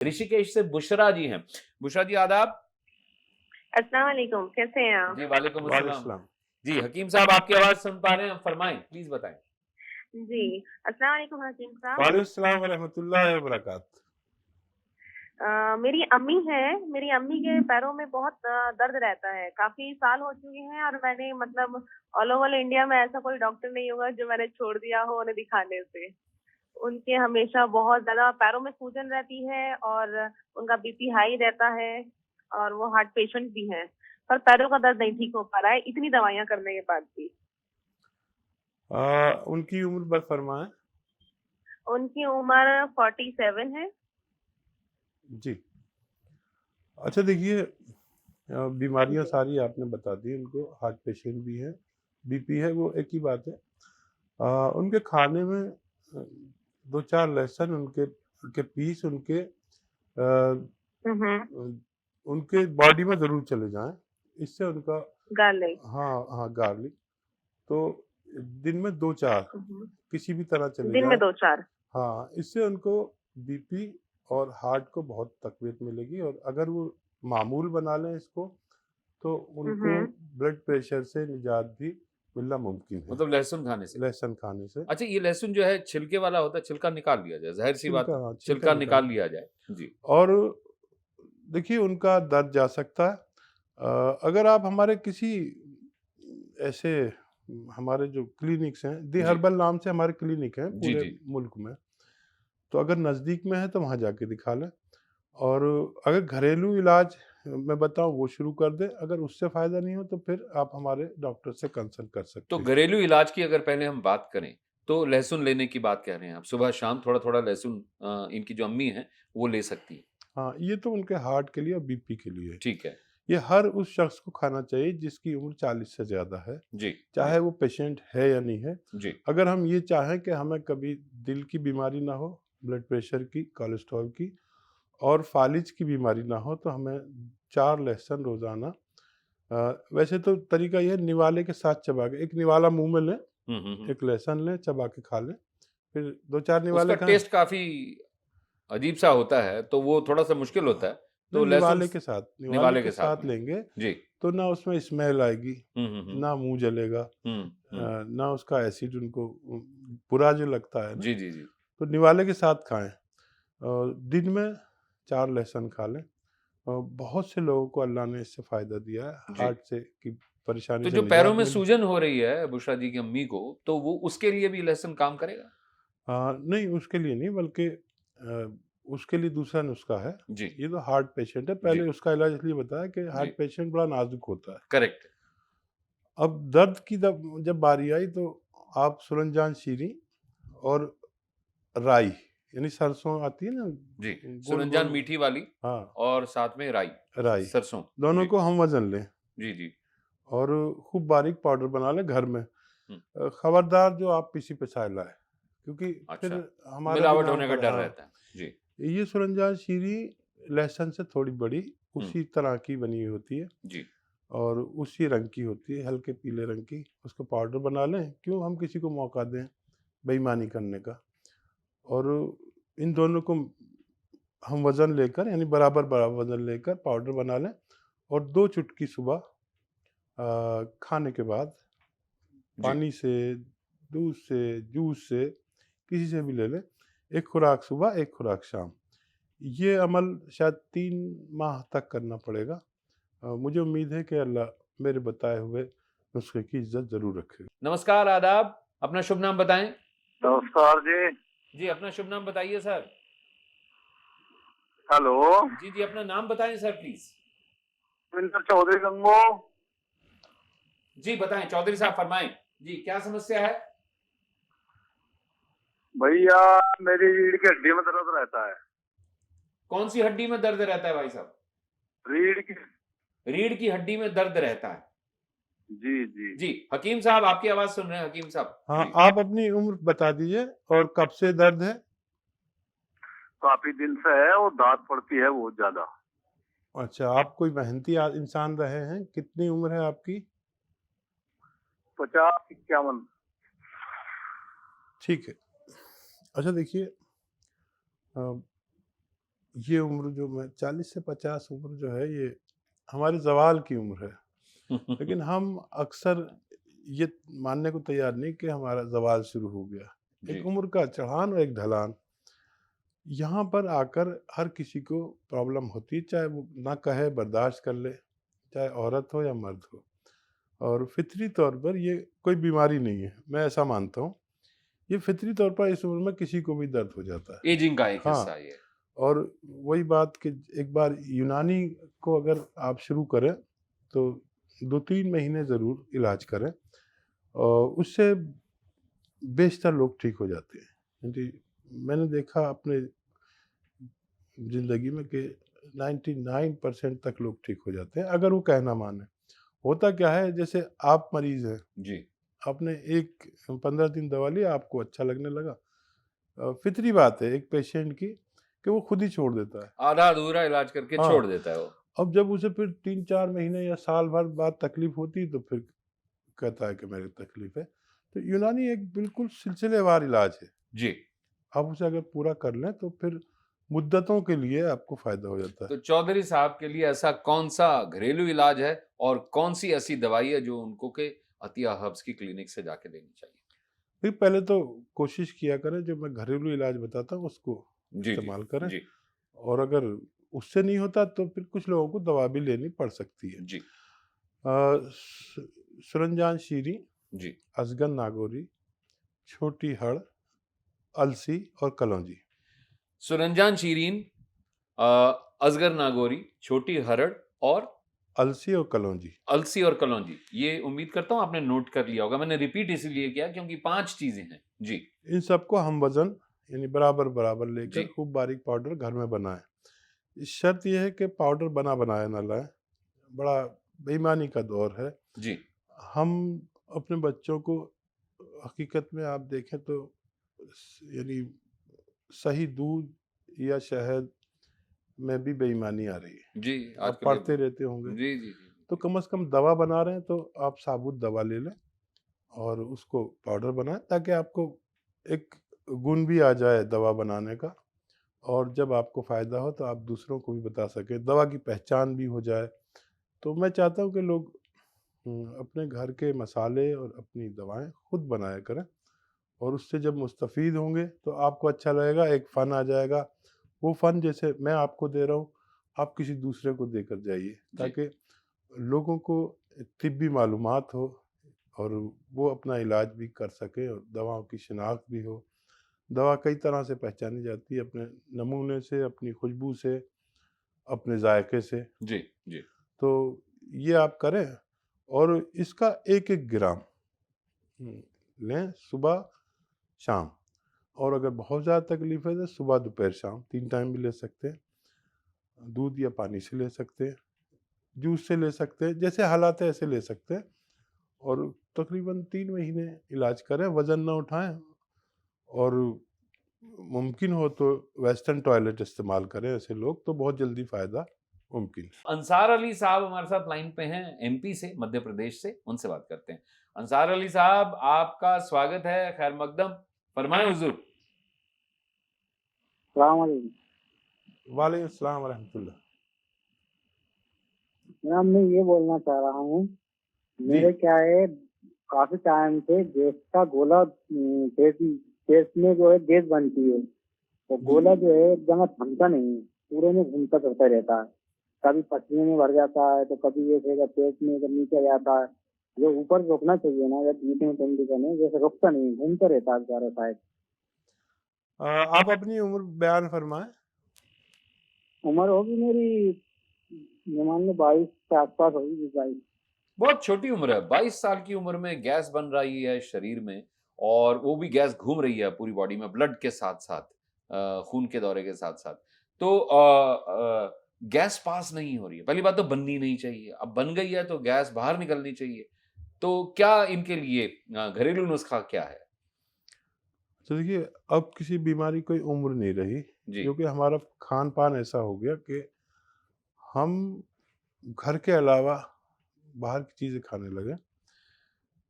ऋषिकेश से बुशरा जी हैं। बुशरा जी आदाब। अस्सलाम वालेकुम, कैसे हैं आप? जी वालेकुम अस्सलाम। वालेकुम। जी हकीम साहब आपकी आवाज सुन पा रहे हैं, फरमाएं प्लीज बताएं। जी, अस्सलाम वालेकुम हकीम साहब। वालेकुम सलाम व रहमतुल्लाहि व बरकातहू। मेरी अम्मी हैं, मेरी अम्मी के पैरों में बहुत दर्द रहता है, काफ़ी साल हो चुके हैं और मैंने मतलब ऑल ओवर इंडिया में ऐसा कोई डॉक्टर नहीं होगा जो मैंने छोड़ दिया हो उन्हें दिखाने से। उनके हमेशा बहुत ज़्यादा पैरों में सूजन रहती है और उनका बीपी हाई रहता है और वो हार्ट पेशेंट भी हैं, पर पैरों का दर्द नहीं ठीक हो पा रहा है, इतनी दवाइयाँ करने के बाद भी। उनकी उम्र बर फरमाएं। उनकी उम्र 47 है। जी। अच्छा देखिए, बीमारियां जी। सारी आपने बता दी। उनको हार्ट पेशेंट भी है, बीपी है, वो एक ही बात है। उनके खाने में दो चार लहसुन उनके पीस हुँ, हुँ। उनके बॉडी में ज़रूर चले जाएं। इससे उनका गार्लिक। हाँ गार्लिक तो दिन में दो चार हुँ, हुँ। किसी भी तरह चले दिन में जाएं। 2-4। हाँ, इससे उनको बीपी और हार्ट को बहुत तकवीत मिलेगी और अगर वो मामूल बना लें इसको तो हुँ, उनको हुँ। ब्लड प्रेशर से निजात भी मिलना मुमकिन है, मतलब लहसुन खाने से। लहसुन खाने से। अच्छा ये लहसुन जो है छिलके वाला होता है, छिलका निकाल लिया जाए, जाहिर सी बात है, छिलका छिलका निकाल निकाल लिया जाए। जी और देखिए उनका दर्द जा सकता है। अगर आप हमारे किसी ऐसे हमारे जो क्लिनिक्स हैं, दी जी हर्बल नाम से हमारे क्लिनिक हैं जी पूरे जी मुल्क में, तो अगर नज़दीक में है तो वहाँ जाके दिखा लें। और अगर घरेलू इलाज मैं बताऊँ वो शुरू कर दें। अगर उससे फ़ायदा नहीं हो तो फिर आप हमारे डॉक्टर से कंसल्ट कर तो सकते हैं। घरेलू इलाज की अगर पहले हम बात करें तो लहसुन लेने की बात कह रहे हैं आप, सुबह शाम थोड़ा थोड़ा लहसुन इनकी जो अम्मी हैं वो ले सकती है। हाँ, ये तो उनके हार्ट के लिए और बीपी के लिए है। ठीक है। ये हर उस शख्स को खाना चाहिए जिसकी उम्र 40 से ज़्यादा है, जी जी चाहे वो पेशेंट है या नहीं है। जी अगर हम ये चाहें कि हमें कभी दिल की बीमारी ना हो, ब्लड प्रेशर की, कोलेस्ट्रॉल की और फालिज की बीमारी ना हो, तो हमें 4 लहसुन रोज़ाना वैसे तो तरीका ये है निवाले के साथ चबा के, एक निवाला मुँह में लें, हम्म। एक लहसुन लें, चबा के खा लें, फिर 2-4 उसका निवाले खाएँ। टेस्ट काफ़ी अजीब-सा होता है, तो वो थोड़ा-सा मुश्किल होता है। नहीं, तो लहसुन निवाले निवाले के के साथ साथ में। लेंगे जी। तो ना उसमें स्मेल आएगी, हुँ। ना मुँह जलेगा, हुँ। ना उसका एसिड उनको बुरा जो लगता है ना, जी, जी, जी। तो निवाले के साथ खाएँ। दिन में 4 लहसुन खा लें। बहुत से लोगों को अल्लाह ने इससे फ़ायदा दिया है, जी। हार्ट से की परेशानी तो से जो पैरों निजात में मिली। सूजन हो रही है बुशरा जी की अम्मी को, तो वो उसके लिए भी लहसुन काम करेगा? नहीं उसके लिए नहीं, बल्कि उसके लिए दूसरा नुस्खा है। जी, ये तो हार्ट पेशेंट है, जी, पहले उसका इलाज इसलिए बताया कि जी। हार्ट पेशेंट बड़ा नाज़ुक होता है। करेक्ट। अब दर्द की जब बारी आई तो आप सुरनजान शीरी और राई, यानी सरसों आती है ना, जी, सुरंजान गोल-गोल। मीठी वाली हाँ, और साथ में राई, राई, सरसों। दोनों जी, को हम वज़न लें जी, जी। और खूब बारीक पाउडर बना लें घर में। हुँ, खबरदार जो आप पिसी-पिसाए लाएँ, क्योंकि फिर अच्छा। हमारा भी मिलावट नाम होने का डर हाँ, रहता है। जी। ये सुरनजान शीरी लहसुन से थोड़ी बड़ी हुँ, उसी तरह की बनी हुई होती है जी, और उसी रंग की होती है, हल्के पीले रंग की। उसको पाउडर बना लें, क्यों हम किसी को मौका दें बेईमानी करने का। और इन दोनों को हम वज़न लेकर, यानी बराबर-बराबर वज़न लेकर पाउडर बना लें और 2 चुटकी सुबह खाने के बाद जी। पानी से, दूध से, जूस से, किसी से भी ले लें। 1 खुराक सुबह, 1 खुराक शाम। ये अमल शायद 3 माह तक करना पड़ेगा। मुझे उम्मीद है कि अल्लाह मेरे बताए हुए नुस्खे की इज़्ज़त ज़रूर रखेगा। नमस्कार, आदाब। अपना शुभ नाम बताएँ? नमस्कार जी। जी, अपना शुभ नाम बताइए सर। हेलो। जी, जी, अपना नाम बताएँ सर प्लीज़। रविंद्र चौधरी गंगो। जी, बताएँ चौधरी साहब फरमाएँ। जी, क्या समस्या है? भैया मेरी रीढ़ की हड्डी में दर्द रहता है। कौन-सी हड्डी में दर्द रहता है भाई साहब? रीढ़ की। रीढ़ की हड्डी में दर्द रहता है। जी जी। जी, हकीम साहब आपकी आवाज़ सुन रहे हैं हकीम साहब। हाँ, जी। आप अपनी उम्र बता दीजिए और कब से दर्द है? काफी दिन से है और दांत पड़ती है बहुत ज्यादा। अच्छा, आप कोई मेहनती इंसान रहे हैं? कितनी उम्र है आपकी? 50-51। ठीक है। अच्छा देखिए, अ, ये उम्र जो मैं 40 से 50 उम्र जो है ये हमारे ज़वाल की उम्र है। लेकिन हम अक्सर ये मानने को तैयार नहीं कि हमारा ज़वाल शुरू हो गया। एक जी, उम्र का चढ़ान और एक ढलान। यहाँ पर आकर हर किसी को प्रॉब्लम होती है, चाहे वो ना कहे बर्दाश्त कर ले, चाहे औरत हो या मर्द हो। और फितरी तौर पर ये कोई बीमारी नहीं है, मैं ऐसा मानता हूँ। ये फितरी तौर पर इस उम्र में किसी को भी दर्द हो जाता है। एजिंग का एक हिस्सा हाँ, है ये। और वही बात कि एक बार यूनानी को अगर आप शुरू करें तो 2-3 महीने ज़रूर इलाज करें और उससे बेशतर लोग ठीक हो जाते हैं। क्योंकि मैंने देखा अपने ज़िंदगी में कि 99% तक लोग ठीक हो जाते हैं, अगर वो कहना माने। होता क्या है, जैसे आप मरीज़ हैं, जी, आपने 15 दिन दवा ली, आपको अच्छा लगने लगा। फितरी बात है एक पेशेंट की कि वो खुद ही छोड़ देता है। आधा-अधूरा इलाज करके छोड़ हाँ, देता है वो। अब जब उसे फिर 3-4 महीने या साल भर बाद तकलीफ़ होती है तो फिर कहता है कि मेरी तकलीफ़ है। तो यूनानी एक बिल्कुल सिलसिलेवार इलाज है। जी, आप उसे अगर पूरा कर लें तो फिर मुद्दतों के लिए आपको फ़ायदा हो जाता है। तो चौधरी साहब के लिए ऐसा कौन-सा घरेलू इलाज है और कौन-सी ऐसी दवाई है जो उनको के अतिया हर्ब्स की क्लिनिक से जाके लेनी चाहिए? फिर पहले तो कोशिश किया करें, जो मैं घरेलू इलाज बताता हूँ उसको जी, जी, इस्तेमाल करें। जी, और अगर उससे नहीं होता तो फिर कुछ लोगों को दवा भी लेनी पड़ सकती है। जी, सुरंजान शीरी, जी। अजगन नागौरी, छोटी हड़, अलसी और कलौंजी। सुरंजान शीरीन, अ, अजगर नागोरी, छोटी हरड़ और अलसी और कलौंजी। अलसी और कलौंजी। ये उम्मीद करता हूँ आपने नोट कर लिया होगा। मैंने रिपीट इसीलिए किया क्योंकि 5 चीज़ें हैं। जी, इन सबको हम वज़न यानी बराबर-बराबर लेकर जी, खूब बारीक पाउडर घर में बनाएँ। शर्त ये है कि पाउडर बना बनाया ना लाएँ, बड़ा बेईमानी का दौर है। जी, हम अपने बच्चों को हकीकत में आप देखें तो यानी सही दूध या शहद में भी बेईमानी आ रही है। जी, आप आजकल ये पढ़ते रहते होंगे। जी, जी, जी, तो कम से कम दवा बना रहे हैं तो आप साबुत दवा ले लें और उसको पाउडर बनाएँ, ताकि आपको एक गुण भी आ जाए दवा बनाने का। और जब आपको फ़ायदा हो तो आप दूसरों को भी बता सकें, दवा की पहचान भी हो जाए। तो मैं चाहता हूँ कि लोग अपने घर के मसाले और अपनी दवाएँ खुद बनाया करें, और उससे जब मुस्तफ़ीद होंगे तो आपको अच्छा लगेगा, एक फ़न आ जाएगा। वो फ़न जैसे मैं आपको दे रहा हूँ, आप किसी दूसरे को देकर जाइए, जी, ताकि लोगों को तिब्बी मालूमात हो और वो अपना इलाज भी कर सकें और दवाओं की शिनाख्त भी हो। दवा कई तरह से पहचानी जाती है, अपने नमूने से, अपनी खुशबू से, अपने जायके से। जी, जी, तो ये आप करें और इसका 1-1 ग्राम लें सुबह, शाम। और अगर बहुत ज़्यादा तकलीफ़ है तो सुबह, दोपहर, शाम 3 टाइम भी ले सकते हैं। दूध या पानी से ले सकते हैं, जूस से ले सकते हैं, जैसे हालात है ऐसे ले सकते हैं। और तकरीबन 3 महीने इलाज करें, वज़न ना उठाएँ और मुमकिन हो तो वेस्टर्न टॉयलेट इस्तेमाल करें ऐसे लोग, तो बहुत जल्दी फ़ायदा मुमकिन है। अंसार अली साहब हमारे साथ लाइन पे हैं एमपी से, मध्य प्रदेश से, उनसे बात करते हैं। अंसार अली साहब, आपका स्वागत है, खैर मकदम, फरमाएँ हुज़ूर। सलाम वालेकुम। वालेकुम अस्सलाम व रहमतुल्लाह। जनाब मैं ये बोलना चाह रहा हूँ, जी, मेरे क्या है, काफी टाइम से गैस का गोला पेट पेट में जो है गैस बनती है, तो जी। गोला जो है एकदम थमता नहीं है, पूरे में घूमता करता रहता है। कभी पसीने में भर जाता है तो कभी ये फिर पेट में जब नीचे जाता है। जो ऊपर रोकना चाहिए ना, या बीच में कंडीशन है, जैसे रुकता नहीं, घूमता रहता है बेचारा शायद। आप अपनी उम्र बयान फरमाएँ। उम्र होगी मेरी, ये मान लो 22 के आसपास होगी, 22। बहुत छोटी उम्र है, 22 साल की उम्र में गैस बन रही है शरीर में और वो भी गैस घूम रही है पूरी बॉडी में ब्लड के साथ-साथ, खून के दौरे के साथ-साथ। तो गैस पास नहीं हो रही है। पहली बात तो बननी नहीं चाहिए, अब बन गई है तो गैस बाहर निकलनी चाहिए। तो क्या इनके लिए घरेलू नुस्खा क्या है? तो देखिए, अब किसी बीमारी कोई उम्र नहीं रही, जी, क्योंकि हमारा खान-पान ऐसा हो गया कि हम घर के अलावा बाहर की चीज़ें खाने लगे।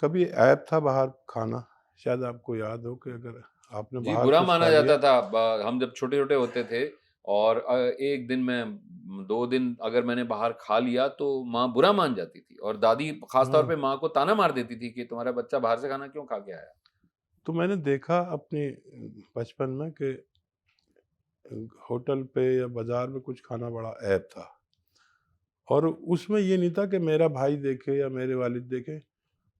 कभी ऐप था बाहर खाना, शायद आपको याद हो कि अगर आपने जी, बाहर बुरा कुछ खा माना लिया। जाता था। हम जब छोटे-छोटे होते थे और एक दिन मैं 2 दिन अगर मैंने बाहर खा लिया तो माँ बुरा मान जाती थी और दादी खास तौर हाँ। पे माँ को ताना मार देती थी कि तुम्हारा बच्चा बाहर से खाना क्यों खा के आया? तो मैंने देखा अपने बचपन में कि होटल पे या बाजार में कुछ खाना बड़ा ऐब था, और उसमें ये नहीं था कि मेरा भाई देखे या मेरे वालिद देखे।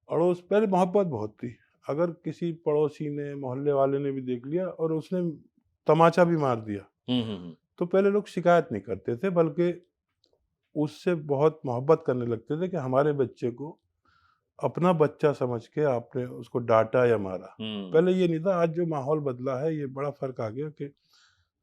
अड़ोस पहले मोहब्बत बहुत थी। अगर किसी पड़ोसी ने, मोहल्ले वाले ने भी देख लिया और उसने तमाचा भी मार दिया, हुँ। तो पहले लोग शिकायत नहीं करते थे, बल्कि उससे बहुत मोहब्बत करने लगते थे कि हमारे बच्चे को अपना बच्चा समझ के आपने उसको डाँटा या मारा। हुँ। पहले ये नहीं था, आज जो माहौल बदला है, ये बड़ा फ़र्क आ गया कि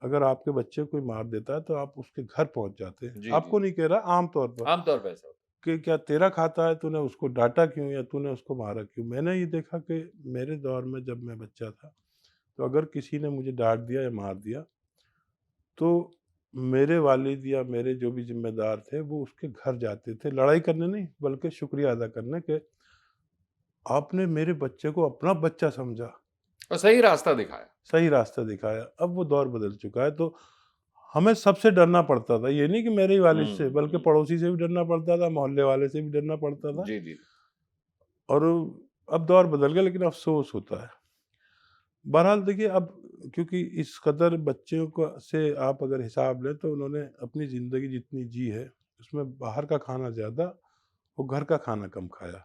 अगर आपके बच्चे को कोई मार देता है तो आप उसके घर पहुँच जाते हैं। जी, आपको जी। नहीं कह रहा, आम तौर पर, आम तौर पे ऐसा होता कि क्या तेरा खाता है, तूने उसको डाँटा क्यों या तूने उसको मारा क्यों? मैंने ये देखा कि मेरे दौर में जब मैं बच्चा था, तो अगर किसी ने मुझे डाँट दिया या मार दिया, तो मेरे वालिद या मेरे जो भी ज़िम्मेदार थे, वो उसके घर जाते थे, लड़ाई करने नहीं, बल्कि शुक्रिया अदा करने कि आपने मेरे बच्चे को अपना बच्चा समझा, है और सही रास्ता दिखाया। सही रास्ता दिखाया। अब वो दौर बदल चुका है, तो हमें सबसे डरना पड़ता था। ये नहीं कि मेरे ही वालिद से, बल्कि हुँ। पड़ोसी से भी डरना पड़ता था, मोहल्ले वाले से भी डरना पड़ता था। जी, जी। और अब दौर बदल गया, लेकिन अफ़सोस होता है। बहरहाल देखिए, अब क्योंकि इस कदर बच्चों को से आप अगर हिसाब लें, तो उन्होंने अपनी ज़िंदगी जितनी जी है, उसमें बाहर का खाना ज़्यादा और घर का खाना कम खाया।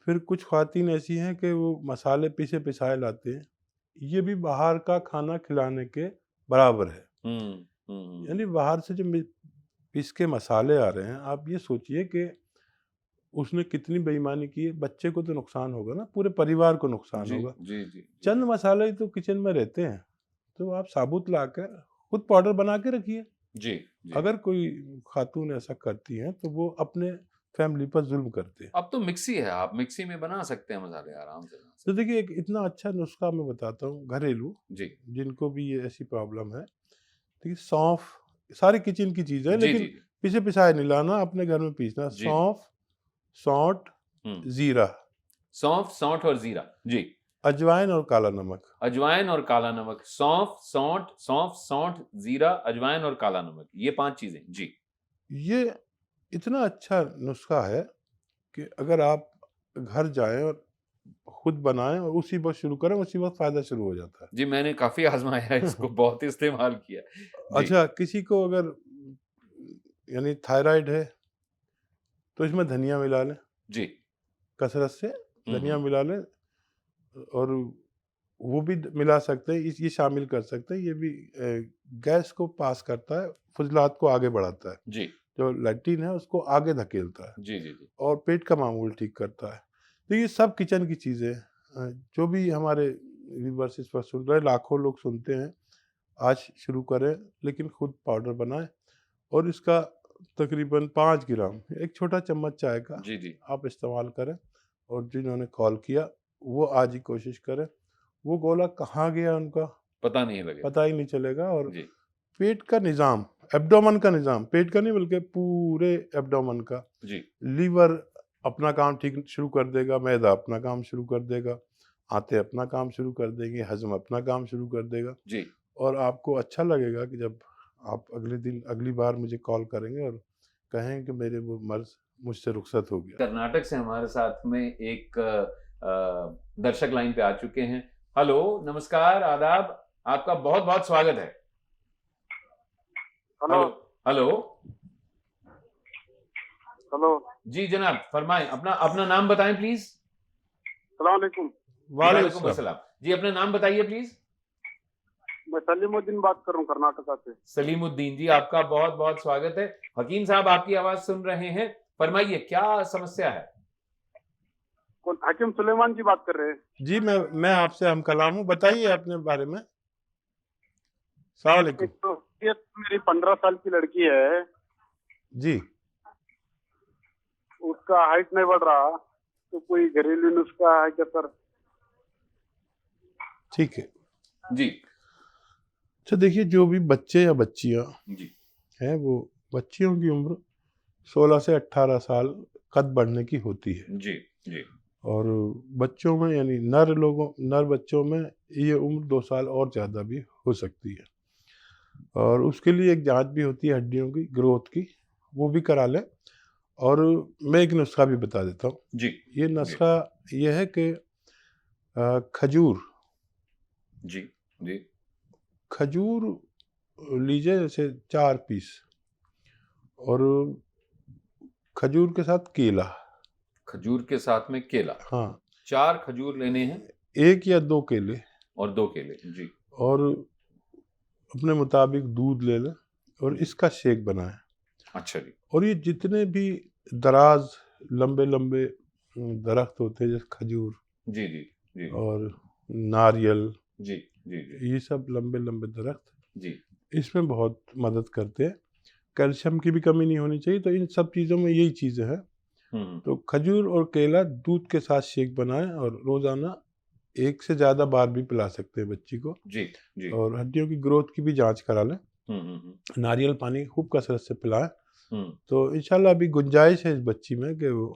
फिर कुछ ख़वातीन ऐसी हैं कि वो मसाले पिसे-पिसाए लाते हैं, ये भी बाहर का खाना खिलाने के बराबर है। यानी बाहर से जो पिस के मसाले आ रहे हैं, आप ये सोचिए कि उसने कितनी बेईमानी की है। बच्चे को तो नुकसान होगा ना, पूरे परिवार को नुकसान जी, होगा। जी, जी, जी। चंद मसाले ही तो किचन में रहते हैं, तो आप साबुत लाकर खुद पाउडर बना के रखिए। जी, जी। अगर कोई खातून ऐसा करती हैं, तो वो अपने फैमिली पर ज़ुल्म करते हैं। अब तो मिक्सी है, आप मिक्सी में बना सकते हैं मसाले आराम से। तो देखिए, एक इतना अच्छा नुस्खा मैं बताता हूँ घरेलू, जी। जिनको भी ये ऐसी प्रॉब्लम है। देखिए, सौंफ सारी किचन की चीज़ है, जी, जी, लेकिन जी। पिसे-पिसाए नहीं लाना, अपने घर में पीसना। जी, जी। सौंफ, सौंठ, हुँ। ज़ीरा, सौंफ, सौंठ और जीरा। जी। अजवाइन और काला नमक। अजवाइन और काला नमक। सौंफ, सौंठ, जीरा, अजवाइन और काला नमक। ये 5 चीज़ें। जी। ये इतना अच्छा नुस्खा है कि अगर आप घर जाएँ और खुद बनाएँ और उसी वक़्त शुरू करें, उसी वक़्त फ़ायदा शुरू हो जाता है। जी, मैंने काफ़ी आज़माया है इसको, बहुत इस्तेमाल किया है। जी। अच्छा, किसी को अगर यानी थायराइड है, तो इसमें धनिया मिला लें, जी। कसरत से हुँ, धनिया हुँ। मिला लें, और वो भी मिला सकते हैं, ये शामिल कर सकते हैं। ये भी गैस को पास करता है, फुज़लात को आगे बढ़ाता है, जी। जो लेट्रिन है उसको आगे धकेलता है, जी, जी, जी। और पेट का मामूल ठीक करता है। तो ये सब किचन की चीज़ें हैं। जो भी हमारे व्यूअर्स इस वक्त सुन रहे हैं, लाखों लोग सुनते हैं, आज शुरू करें, लेकिन खुद पाउडर बनाएं, और इसका तकरीबन 5 ग्राम, एक छोटा चम्मच चाय का जी, जी। आप इस्तेमाल करें। और जिन्होंने कॉल किया, वो आज ही कोशिश करें। वो गोला कहाँ गया उनका पता नहीं लगेगा। पता ही नहीं चलेगा। और जी। पेट का निज़ाम, एब्डोमेन का निज़ाम, पेट का नहीं बल्कि पूरे एब्डोमेन का, जी। लीवर अपना काम ठीक शुरू कर देगा, मैदा अपना काम शुरू कर देगा, आंतें अपना काम शुरू कर देंगे, हज़म अपना काम शुरू कर देगा। जी। और आपको अच्छा लगेगा कि जब आप अगली बार मुझे कॉल करेंगे और कहें कि मेरे वो मर्ज़ मुझसे रुखसत हो गया। कर्नाटक से हमारे साथ में एक दर्शक लाइन पे आ चुके हैं। हेलो, नमस्कार, आदाब, आपका बहुत-बहुत स्वागत है। हेलो। हेलो। हेलो। जी जनाब, फरमाएँ, अपना अपना नाम बताएँ प्लीज़। सलाम अलैकुम। वालेकुम अस्सलाम। जी, अपना नाम बताइए प्लीज़। मैं सलीमुद्दीन बात कर रहा हूँ कर्नाटका से। सलीमुद्दीन जी, आपका बहुत-बहुत स्वागत है। हकीम साहब आपकी आवाज़ सुन रहे हैं। फरमाइए, क्या समस्या है? कौन? हकीम सुलेमान जी बात कर रहे हैं। जी, मैं आपसे हम कलाम हूँ, बताइए अपने बारे में। सलाम अलैकुम। एक तो ये मेरी 15 साल की लड़की है, जी, उसका हाइट नहीं बढ़ रहा, तो कोई घरेलू नुस्खा है क्या सर? ठीक है। जी। अच्छा, देखिए, जो भी बच्चे या बच्चियाँ जी। हैं, वो बच्चियों की उम्र 16 से 18 साल कद बढ़ने की होती है। जी, जी। और बच्चों में, यानी नर बच्चों में ये उम्र 2 साल और ज़्यादा भी हो सकती है। और उसके लिए एक जांच भी होती है हड्डियों की ग्रोथ की, वो भी करा लें। और मैं एक नुस्खा भी बता देता हूँ। जी ये जी नुस्खा ये है कि खजूर जी जी खजूर लीजिए जैसे 4 पीस, और खजूर के साथ केला। खजूर के साथ में केला, हाँ, 4 खजूर लेने हैं 1 या 2 केले, और 2 केले। जी और अपने मुताबिक दूध ले लें और जी इसका शेक बनाएं। अच्छा जी। और ये जितने भी दराज लंबे लंबे दरख्त होते हैं जैसे खजूर जी जी जी और नारियल, जी जी जी ये सब लंबे लंबे दरख्त जी इसमें बहुत मदद करते हैं। कैल्शियम की भी कमी नहीं होनी चाहिए, तो इन सब चीज़ों में यही चीज़ें हैं। हम्म, तो खजूर और केला दूध के साथ शेक बनाएं और रोज़ाना 1 से ज़्यादा बार भी पिला सकते हैं बच्ची को। जी जी और हड्डियों की ग्रोथ की भी जांच करा लें। नारियल पानी खूब कसरत से पिलाएं। हम्म। तो इंशाल्लाह अभी गुंजाइश है इस बच्ची में कि वो